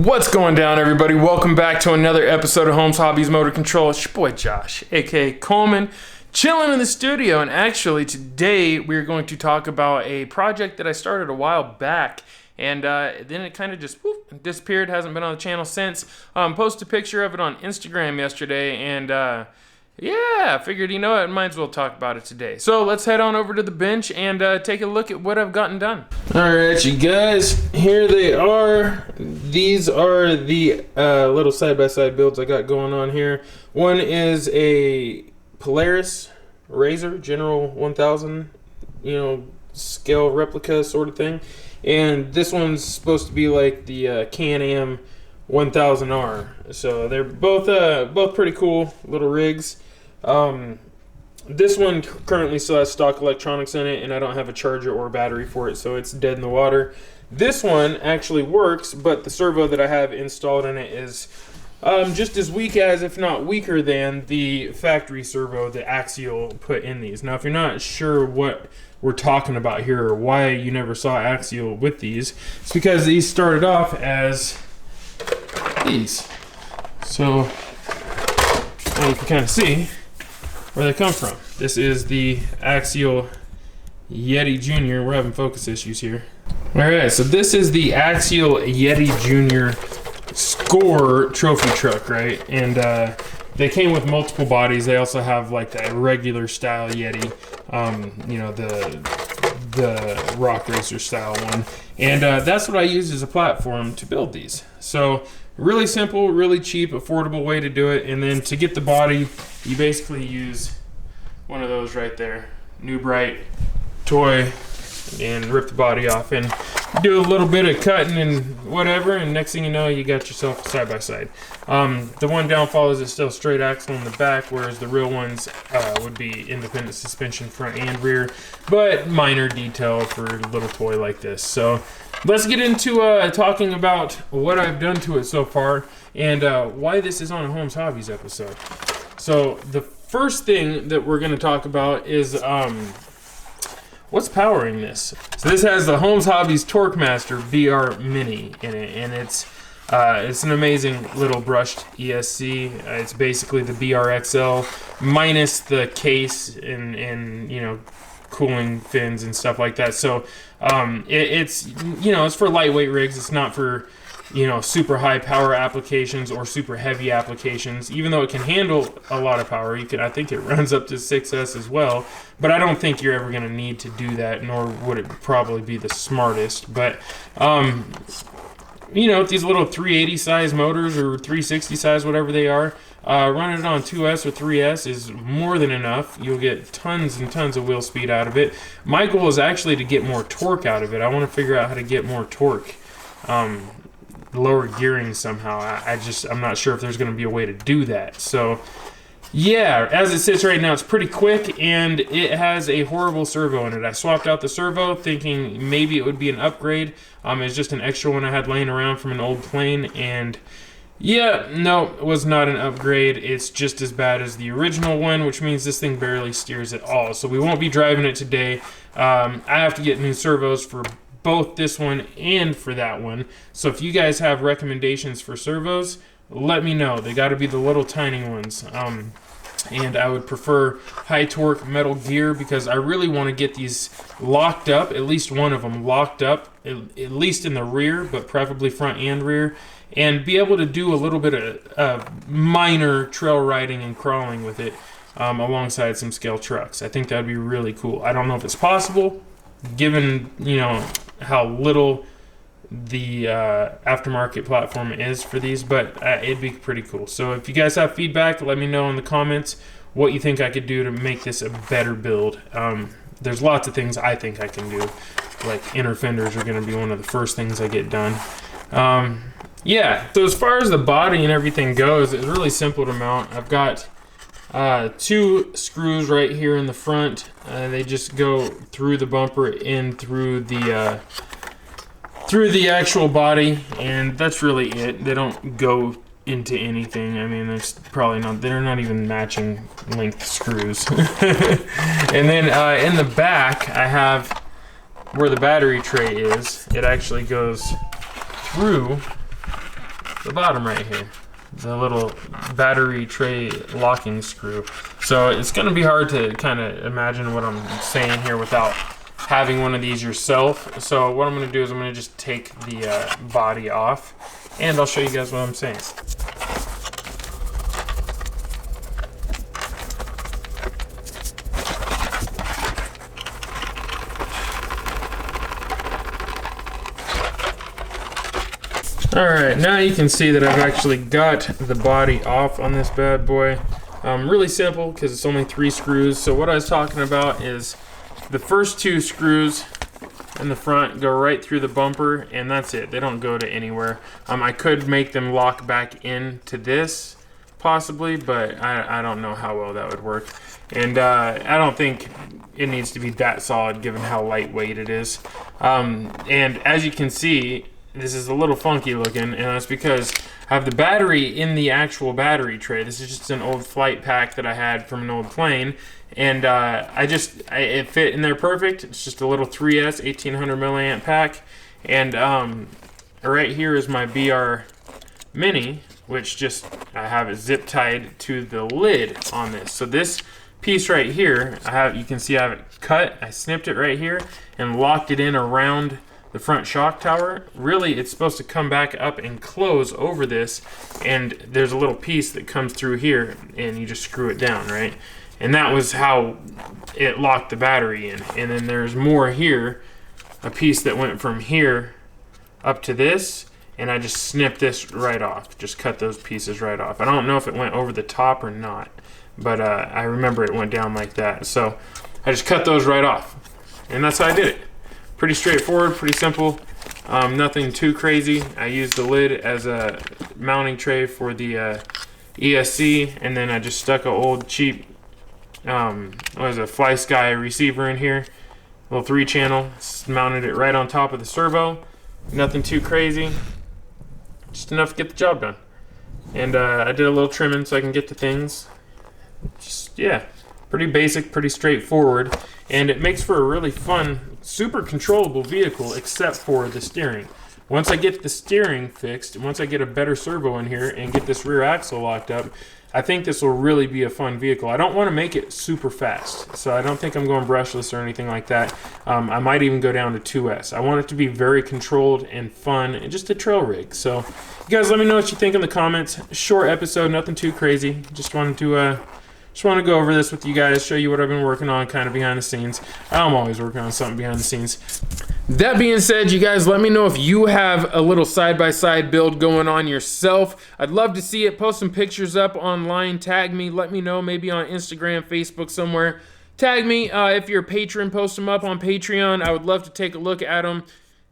What's going down, everybody? Welcome back to another episode of Holmes Hobbies Motor Control. It's your boy Josh, aka Coleman, chilling in the studio. And actually today we're going to talk about a project that I started a while back, and then it kind of just disappeared. Hasn't been on the channel since. Posted a picture of it on Instagram yesterday, and yeah, I figured, you know what, might as well talk about it today. So let's head on over to the bench and take a look at what I've gotten done. Alright, you guys, here they are. These are the little side-by-side builds I got going on here. One is a Polaris RZR General 1000, scale replica sort of thing. And this one's supposed to be like the KAINE 1000R. So they're both pretty cool little rigs. This one currently still has stock electronics in it, and I don't have a charger or a battery for it, so it's dead in the water. This one actually works, but the servo that I have installed in it is just as weak as, if not weaker than, the factory servo that Axial put in these. Now, if you're not sure what we're talking about here or why you never saw Axial with these, it's because these started off as these. So now you can kind of see where they come from. This is the Axial Yeti Jr. We're having focus issues here. Alright, so this is the Axial Yeti Jr. Score trophy truck, right? And they came with multiple bodies. They also have like the regular style Yeti, the rock racer style one. And that's what I used as a platform to build these. So really simple, really cheap, affordable way to do it. And then to get the body, you basically use one of those right there, New Bright toy, and rip the body off and do a little bit of cutting and whatever, and next thing you know, you got yourself a side-by-side. The one downfall is it's still straight axle in the back, whereas the real ones would be independent suspension front and rear, but minor detail for a little toy like this. So let's get into talking about what I've done to it so far and why this is on a Holmes Hobbies episode. So the first thing that we're going to talk about is what's powering this. So this has the Holmes Hobbies Torque Master VR Mini in it, and it's an amazing little brushed ESC. It's basically the BRXL minus the case and cooling fins and stuff like that. So it's for lightweight rigs. It's not for super high power applications or super heavy applications. Even though it can handle a lot of power, I think it runs up to 6S as well, but I don't think you're ever going to need to do that, nor would it probably be the smartest. But with these little 380 size motors or 360 size, whatever they are, running it on 2S or 3S is more than enough. You'll get tons and tons of wheel speed out of it. My goal is actually to get more torque out of it. I want to figure out how to get more torque. Lower gearing somehow. I'm not sure if there's going to be a way to do that. So yeah, as it sits right now, it's pretty quick, and it has a horrible servo in it. I swapped out the servo thinking maybe it would be an upgrade. It's just an extra one I had laying around from an old plane, and yeah, no, it was not an upgrade. It's just as bad as the original one, which means this thing barely steers at all. So we won't be driving it today. I have to get new servos for both this one and for that one. So if you guys have recommendations for servos, let me know. They got to be the little tiny ones. And I would prefer high torque metal gear because I really want to get these locked up, at least one of them locked up, at least in the rear, but preferably front and rear, and be able to do a little bit of minor trail riding and crawling with it alongside some scale trucks. I think that would be really cool. I don't know if it's possible, given how little the aftermarket platform is for these, but it'd be pretty cool. So if you guys have feedback, let me know in the comments what you think I could do to make this a better build. There's lots of things I think I can do, like inner fenders are going to be one of the first things I get done. Yeah, so as far as the body and everything goes, it's really simple to mount. I've got 2 screws right here in the front. They just go through the bumper in through the actual body, and that's really it. They don't go into anything. I mean, they're not even matching length screws. And then in the back, I have where the battery tray is. It actually goes through the bottom right here, the little battery tray locking screw. So it's going to be hard to kind of imagine what I'm saying here without having one of these yourself. So what I'm going to do is I'm going to just take the body off, and I'll show you guys what I'm saying. Alright, now you can see that I've actually got the body off on this bad boy. Really simple because it's only 3 screws. So what I was talking about is the first 2 screws in the front go right through the bumper, and that's it. They don't go to anywhere. I could make them lock back into this possibly, but I don't know how well that would work. And I don't think it needs to be that solid given how lightweight it is. And as you can see, this is a little funky looking, and that's because I have the battery in the actual battery tray. This is just an old flight pack that I had from an old plane, and it fit in there perfect. It's just a little 3S 1800 milliamp pack, and right here is my BR Mini, which I have it zip tied to the lid on this. So this piece right here, you can see I have it cut. I snipped it right here and locked it in around the front shock tower. Really, it's supposed to come back up and close over this, and there's a little piece that comes through here, and you just screw it down, right? And that was how it locked the battery in. And then there's more here, a piece that went from here up to this, and I just snipped this right off, just cut those pieces right off. I don't know if it went over the top or not, but I remember it went down like that. So I just cut those right off, and that's how I did it. Pretty straightforward, pretty simple, nothing too crazy. I used the lid as a mounting tray for the ESC, and then I just stuck an old cheap, a Fly Sky receiver in here, little 3-channel, mounted it right on top of the servo. Nothing too crazy, just enough to get the job done. And I did a little trimming so I can get to things. Just, yeah, pretty basic, pretty straightforward, and it makes for a really fun, super controllable vehicle, except for the steering. Once I get the steering fixed, once I get a better servo in here and get this rear axle locked up, I think this will really be a fun vehicle. I don't want to make it super fast, so I don't think I'm going brushless or anything like that. I might even go down to 2S. I want it to be very controlled and fun and just a trail rig. So you guys let me know what you think in the comments. Short episode, nothing too crazy. Just wanted to go over this with you guys, show you what I've been working on kind of behind the scenes. I'm always working on something behind the scenes. That being said, you guys let me know if you have a little side-by-side build going on yourself. I'd love to see it. Post some pictures up online. Tag me. Let me know, maybe on Instagram, Facebook, somewhere. Tag me. If you're a patron, post them up on Patreon. I would love to take a look at them.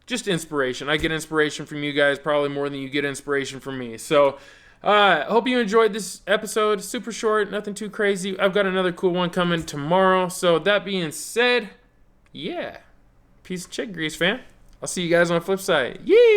Just inspiration. I get inspiration from you guys probably more than you get inspiration from me. So hope you enjoyed this episode. Super short, nothing too crazy. I've got another cool one coming tomorrow. So that being said, yeah, piece of chick grease, fam. I'll see you guys on the flip side. Yee!